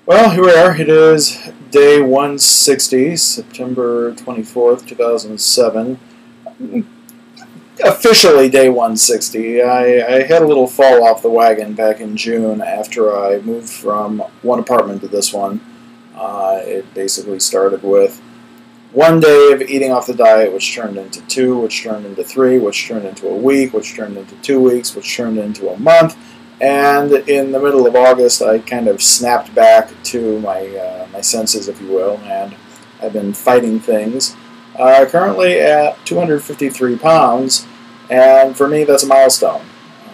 Well, here we are. It is day 160, September 24th, 2007. Officially day 160. I had a little fall off the wagon back in June after I moved from one apartment to this one. It basically started with one day of eating off the diet, which turned into two, which turned into three, which turned into a week, which turned into 2 weeks, which turned into a month. And in the middle of August, I kind of snapped back to my senses, if you will, and I've been fighting things. Currently at 253 pounds, and for me, that's a milestone.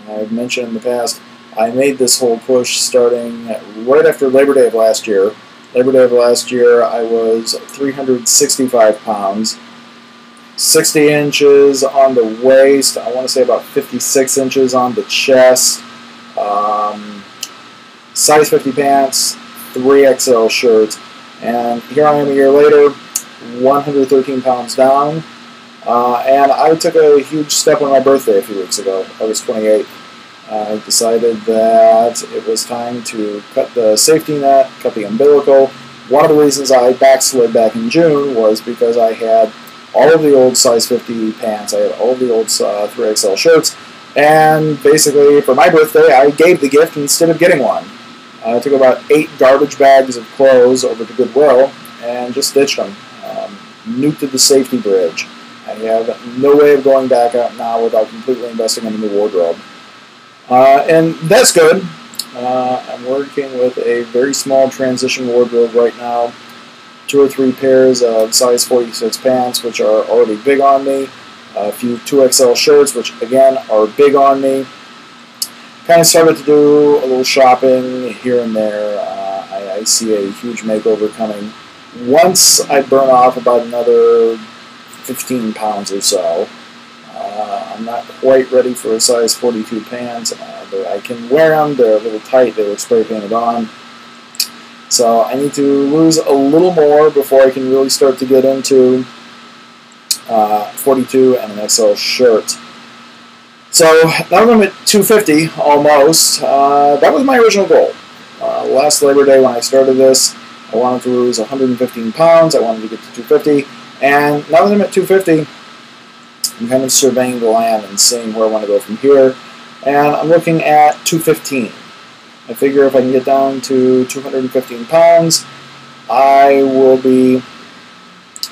I've mentioned in the past, I made this whole push starting right after Labor Day of last year. Labor Day of last year, I was 365 pounds, 60 inches on the waist, I want to say about 56 inches on the chest. Size 50 pants, 3XL shirts, and here I am a year later, 113 pounds down, and I took a huge step on my birthday a few weeks ago. I was 28. I decided that it was time to cut the safety net, cut the umbilical. One of the reasons I backslid back in June was because I had all of the old size 50 pants, I had all of the old 3XL shirts, and basically, for my birthday, I gave the gift instead of getting one. I took about 8 garbage bags of clothes over to Goodwill and just ditched them. Nuked the safety bridge. I have no way of going back out now without completely investing in a new wardrobe. And that's good. I'm working with a very small transition wardrobe right now. 2 or 3 pairs of size 46 pants, which are already big on me. A few 2XL shirts, which again are big on me. Kind of started to do a little shopping here and there. I see a huge makeover coming. Once I burn off about another 15 pounds or so, I'm not quite ready for a size 42 pants. I can wear them, they're a little tight, they look spray painted on. So I need to lose a little more before I can really start to get into 42 and an XL shirt. So now I'm at 250 almost. That was my original goal. Last Labor Day when I started this, I wanted to lose 115 pounds. I wanted to get to 250. And now that I'm at 250, I'm kind of surveying the land and seeing where I want to go from here. And I'm looking at 215. I figure if I can get down to 215 pounds, I will be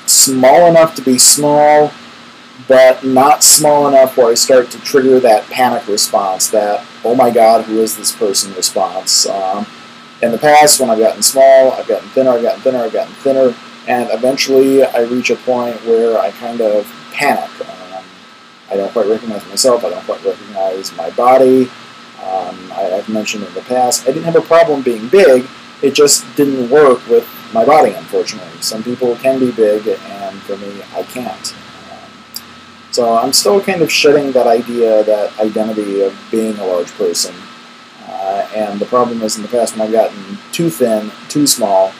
small enough to be small, but not small enough where I start to trigger that panic response, that, oh my god, who is this person response. In the past, when I've gotten small, I've gotten thinner, I've gotten thinner, I've gotten thinner, and eventually I reach a point where I kind of panic. I don't quite recognize myself, I don't quite recognize my body. I've mentioned in the past, I didn't have a problem being big, it just didn't work with my body, unfortunately. Some people can be big, and for me, I can't. So I'm still kind of shedding that idea, that identity of being a large person. And the problem is, in the past, when I've gotten too thin, too small,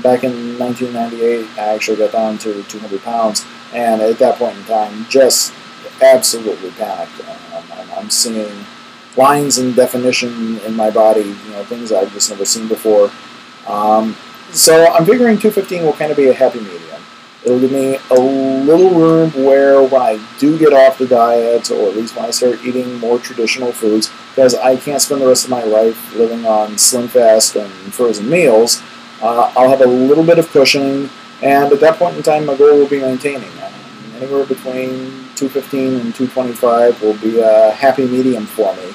back in 1998, I actually got down to 200 pounds, and at that point in time, just absolutely panicked. I'm seeing lines and definition in my body, things I've just never seen before. So I'm figuring 215 will kind of be a happy medium. It'll give me a little room where when I do get off the diet, or at least when I start eating more traditional foods, because I can't spend the rest of my life living on Slim Fast and frozen meals, I'll have a little bit of cushion, and at that point in time, my goal will be maintaining. Anywhere between 215 and 225 will be a happy medium for me.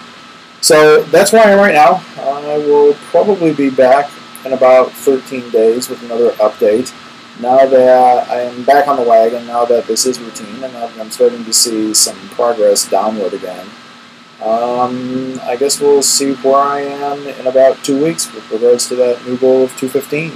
So that's where I am right now. I will probably be back in about 13 days with another update. Now that I am back on the wagon, now that this is routine, and now that I'm starting to see some progress downward again, I guess we'll see where I am in about 2 weeks with regards to that new goal of 215.